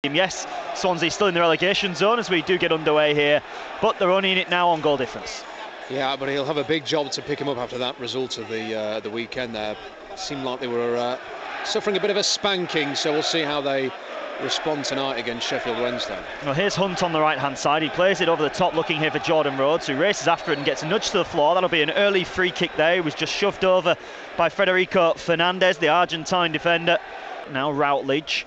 Yes, Swansea still in the relegation zone as we do get underway here, but they're only in it now on goal difference. Yeah, but he'll have a big job to pick him up after that result of the weekend there. Seemed like they were suffering a bit of a spanking, so we'll see how they respond tonight against Sheffield Wednesday. Well, here's Hunt on the right-hand side. He plays it over the top, looking here for Jordan Rhodes, who races after it and gets nudged to the floor. That'll be an early free kick there. He was just shoved over by Federico Fernandez, the Argentine defender. Now Routledge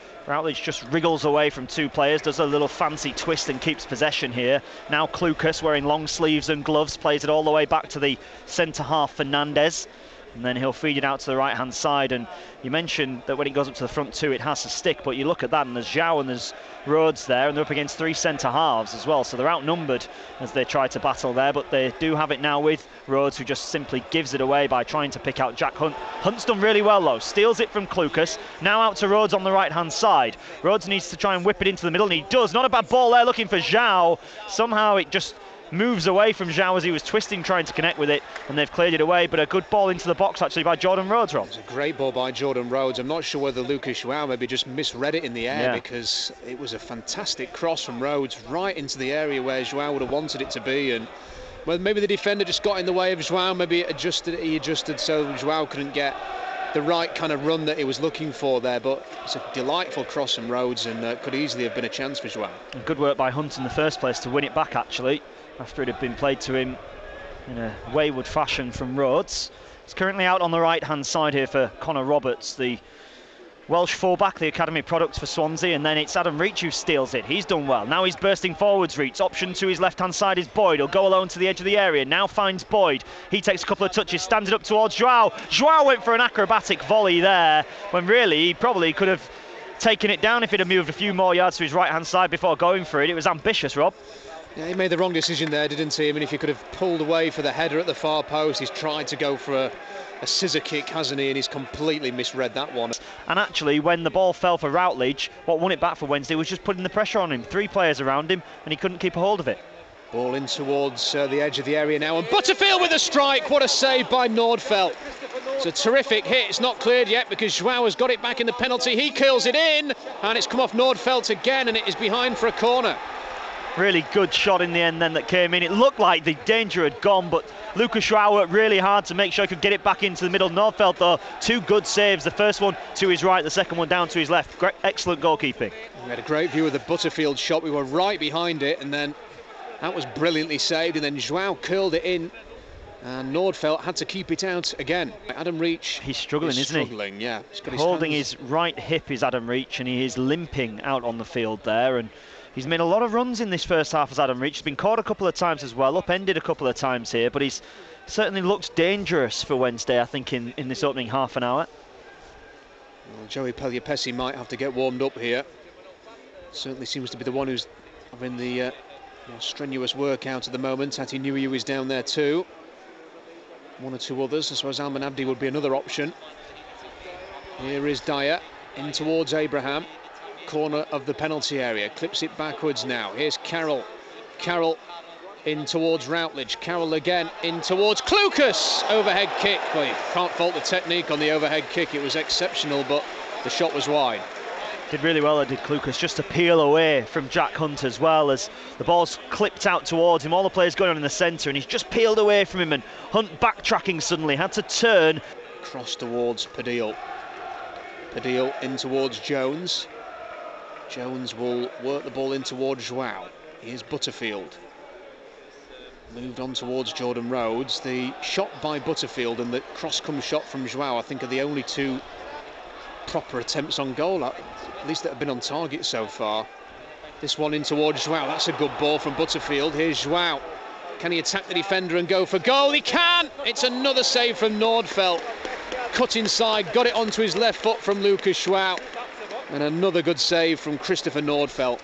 just wriggles away from two players, does a little fancy twist and keeps possession here. Now Klukas, wearing long sleeves and gloves, plays it all the way back to the centre-half Fernandez. And then he'll feed it out to the right-hand side. And you mentioned that when it goes up to the front two, it has to stick. But you look at that, and there's Zhao and there's Rhodes there, and they're up against three centre-halves as well. So they're outnumbered as they try to battle there. But they do have it now with Rhodes, who just simply gives it away by trying to pick out Jack Hunt. Hunt's done really well, though. Steals it from Klukas. Now out to Rhodes on the right-hand side. Rhodes needs to try and whip it into the middle, and he does. Not a bad ball there, looking for Zhao. Somehow it just moves away from Zhao as he was twisting, trying to connect with it, and they've cleared it away. But a good ball into the box actually by Jordan Rhodes, Rob. It's a great ball by Jordan Rhodes. I'm not sure whether Lucas João maybe just misread it in the air, because it was a fantastic cross from Rhodes right into the area where João would have wanted it to be. And well, maybe the defender just got in the way of João, maybe he adjusted so João couldn't get the right kind of run that he was looking for there. But it's a delightful cross from Rhodes, and could easily have been a chance for João. Good work by Hunt in the first place to win it back, actually, after it had been played to him in a wayward fashion from Rhodes. He's currently out on the right-hand side here for Connor Roberts, the Welsh fullback, the academy product for Swansea, and then it's Adam Reach who steals it. He's done well. Now he's bursting forwards, Reach. Option to his left-hand side is Boyd. He'll go alone to the edge of the area. Now finds Boyd. He takes a couple of touches, stands it up towards João. João went for an acrobatic volley there, when really he probably could have taken it down if he'd have moved a few more yards to his right-hand side before going for it. It was ambitious, Rob. Yeah, he made the wrong decision there, didn't he? I mean, if he could have pulled away for the header at the far post, he's tried to go for a scissor kick, hasn't he? And he's completely misread that one. And actually, when the ball fell for Routledge, what won it back for Wednesday was just putting the pressure on him. Three players around him, and he couldn't keep a hold of it. Ball in towards the edge of the area now, and Butterfield with a strike. What a save by Nordfeldt. It's a terrific hit. It's not cleared yet because João has got it back in the penalty. He kills it in, and it's come off Nordfeldt again, and it is behind for a corner. Really good shot in the end then that came in. It looked like the danger had gone, but Lucas João worked really hard to make sure he could get it back into the middle. Nordfeldt, though, two good saves. The first one to his right, the second one down to his left. Great, excellent goalkeeping. We had a great view of the Butterfield shot. We were right behind it, and then that was brilliantly saved, and then João curled it in, and Nordfeldt had to keep it out again. Adam Reach, he's struggling, isn't he? Struggling, yeah. Holding his right hip is Adam Reach, and he is limping out on the field there. And he's made a lot of runs in this first half as Adam Reach. He's been caught a couple of times as well, upended a couple of times here, but he's certainly looks dangerous for Wednesday, I think, in this opening half an hour. Well, Joey Pellier-Pessi might have to get warmed up here. Certainly seems to be the one who's having the more strenuous workout at the moment. Tati Nuhiu is down there too. One or two others. I suppose Alman Abdi would be another option. Here is Dyer in towards Abraham. Corner of the penalty area, clips it backwards now. Here's Carroll. Carroll in towards Routledge. Carroll again in towards Klukas. Overhead kick. Well, you can't fault the technique on the overhead kick. It was exceptional, but the shot was wide. Did really well, did Klukas, just to peel away from Jack Hunt as well, as the ball's clipped out towards him. All the players going on in the centre, and he's just peeled away from him, and Hunt backtracking suddenly, had to turn. Cross towards Padil. Padil in towards Jones. Jones will work the ball in towards João. Here's Butterfield. Moved on towards Jordan Rhodes. The shot by Butterfield and the cross-come shot from João, I think, are the only two proper attempts on goal, at least that have been on target so far. This one in towards João. That's a good ball from Butterfield. Here's João. Can he attack the defender and go for goal? He can! It's another save from Nordfeldt. Cut inside, got it onto his left foot from Lucas João. And another good save from Christopher Nordfeldt.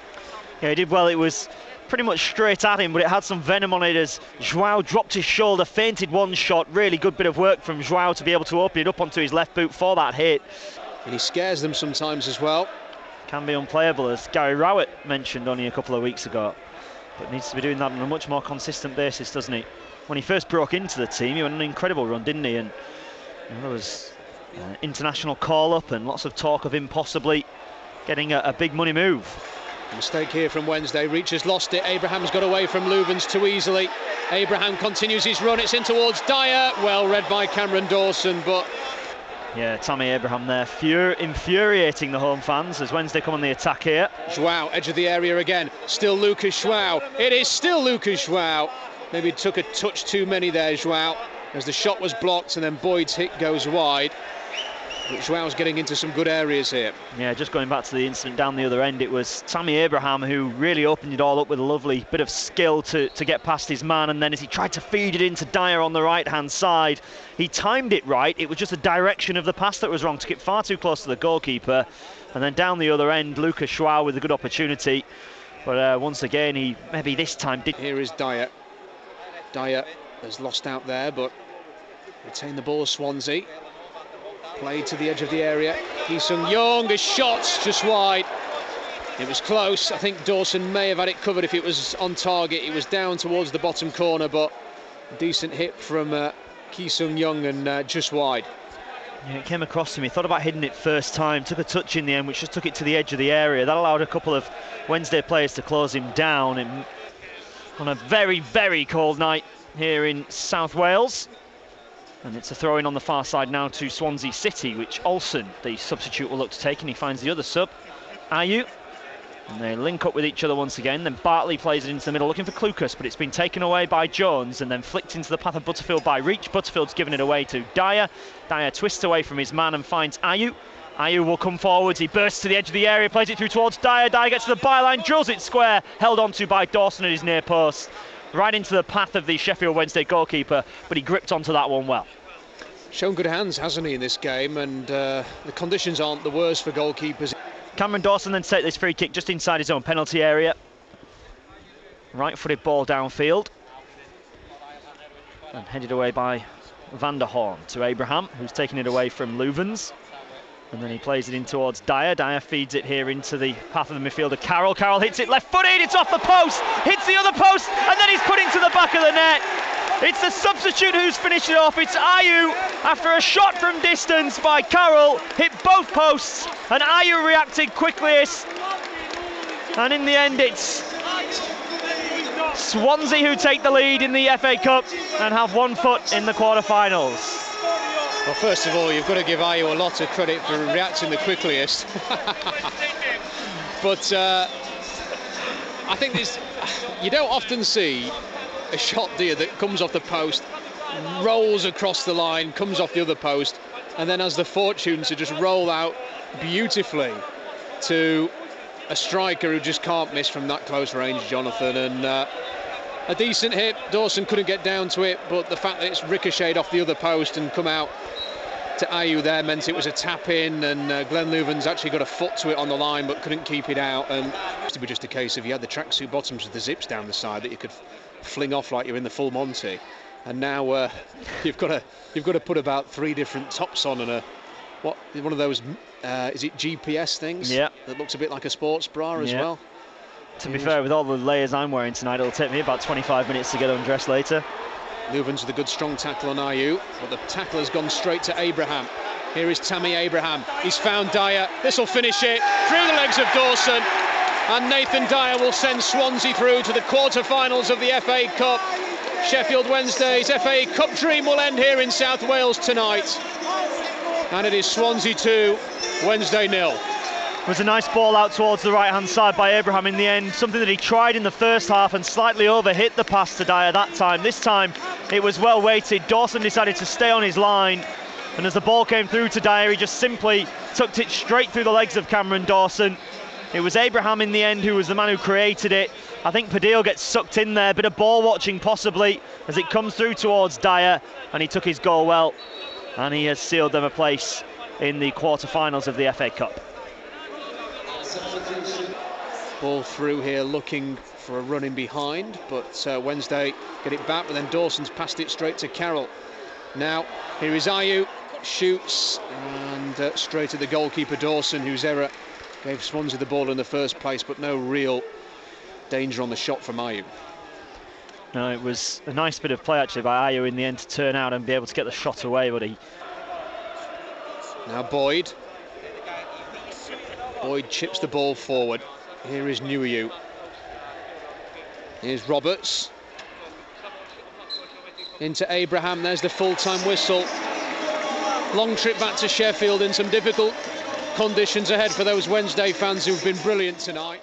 Yeah, he did well. It was pretty much straight at him, but it had some venom on it as João dropped his shoulder, feinted one shot. Really good bit of work from João to be able to open it up onto his left boot for that hit. And he scares them sometimes as well. Can be unplayable, as Gary Rowett mentioned only a couple of weeks ago. But needs to be doing that on a much more consistent basis, doesn't he? When he first broke into the team, he went on an incredible run, didn't he? And there was international call-up and lots of talk of him possibly getting a big money move. A mistake here from Wednesday. Reacher's lost it. Abraham's got away from Louvens too easily. Abraham continues his run. It's in towards Dyer. Well read by Cameron Dawson, but... Yeah, Tammy Abraham there, infuriating the home fans as Wednesday come on the attack here. João, edge of the area again. Still Lucas João. It is still Lucas João. Maybe took a touch too many there, João, as the shot was blocked and then Boyd's hit goes wide. But João's getting into some good areas here. Yeah, just going back to the incident down the other end, it was Tammy Abraham who really opened it all up with a lovely bit of skill to get past his man, and then as he tried to feed it into Dyer on the right-hand side, he timed it right. It was just the direction of the pass that was wrong, took it far too close to the goalkeeper, and then down the other end, Lucas João with a good opportunity. But once again, he maybe this time did... Here is Dyer. Dyer has lost out there, but retained the ball, Swansea. Played to the edge of the area. Ki-sung Young, a shot just wide. It was close. I think Dawson may have had it covered if it was on target. It was down towards the bottom corner, but a decent hit from Ki-sung Young and just wide. Yeah, it came across to me. Thought about hitting it first time. Took a touch in the end, which just took it to the edge of the area. That allowed a couple of Wednesday players to close him down on a very, very cold night here in South Wales. And it's a throw-in on the far side now to Swansea City, which Olsen, the substitute, will look to take, and he finds the other sub, Ayew. And they link up with each other once again. Then Bartley plays it into the middle, looking for Klukas, but it's been taken away by Jones and then flicked into the path of Butterfield by Reach. Butterfield's given it away to Dyer. Dyer twists away from his man and finds Ayew. Ayew will come forwards, he bursts to the edge of the area, plays it through towards Dyer. Dyer gets to the byline, drills it square, held onto by Dawson at his near post. Right into the path of the Sheffield Wednesday goalkeeper, but he gripped onto that one well. Shown good hands, hasn't he, in this game, and the conditions aren't the worst for goalkeepers. Cameron Dawson then takes this free kick just inside his own penalty area. Right-footed ball downfield. And headed away by Van der Horn to Abraham, who's taking it away from Louvens. And then he plays it in towards Dyer. Dyer feeds it here into the path of the midfielder Carroll. Carroll hits it left-footed, it's off the post, hits the other post, and then he's put into the back of the net. It's the substitute who's finished it off. It's Ayew, after a shot from distance by Carroll, hit both posts, and Ayew reacted quickly. And in the end, it's Swansea who take the lead in the FA Cup and have 1 foot in the quarter-finals. Well, first of all, you've got to give Ayew a lot of credit for reacting the quickliest. But I think you don't often see a shot, do you, that comes off the post, rolls across the line, comes off the other post, and then has the fortune to just roll out beautifully to a striker who just can't miss from that close range, Jonathan. And a decent hit. Dawson couldn't get down to it, but the fact that it's ricocheted off the other post and come out to Ayew there meant it was a tap in, and Glenn Louvens actually got a foot to it on the line but couldn't keep it out. And it used to be just a case of you had the tracksuit bottoms with the zips down the side that you could fling off like you're in the full Monty, and now you've got to put about 3 different tops on and one of those is it GPS things? Yeah, that looks a bit like a sports bra as well. To be fair, with all the layers I'm wearing tonight, it'll take me about 25 minutes to get undressed later. Louvens with a good strong tackle on Ayew, but the tackle has gone straight to Abraham. Here is Tammy Abraham. He's found Dyer. This will finish it through the legs of Dawson. And Nathan Dyer will send Swansea through to the quarter-finals of the FA Cup. Sheffield Wednesday's FA Cup dream will end here in South Wales tonight. And it is Swansea 2, Wednesday 0. It was a nice ball out towards the right-hand side by Abraham in the end, something that he tried in the first half and slightly overhit the pass to Dyer that time. This time it was well weighted. Dawson decided to stay on his line, and as the ball came through to Dyer, he just simply tucked it straight through the legs of Cameron Dawson. It was Abraham in the end who was the man who created it. I think Padil gets sucked in there, bit of ball watching possibly as it comes through towards Dyer, and he took his goal well, and he has sealed them a place in the quarter-finals of the FA Cup. Ball through here looking for a run in behind, but Wednesday get it back, but then Dawson's passed it straight to Carroll. Now here is Ayew, shoots, and straight at the goalkeeper Dawson, whose error gave Swansea the ball in the first place, but no real danger on the shot from Ayew. No, it was a nice bit of play actually by Ayew in the end to turn out and be able to get the shot away, but he... Now Boyd chips the ball forward. Here is Nuiu. Here's Roberts. Into Abraham, there's the full-time whistle. Long trip back to Sheffield in some difficult conditions ahead for those Wednesday fans who've been brilliant tonight.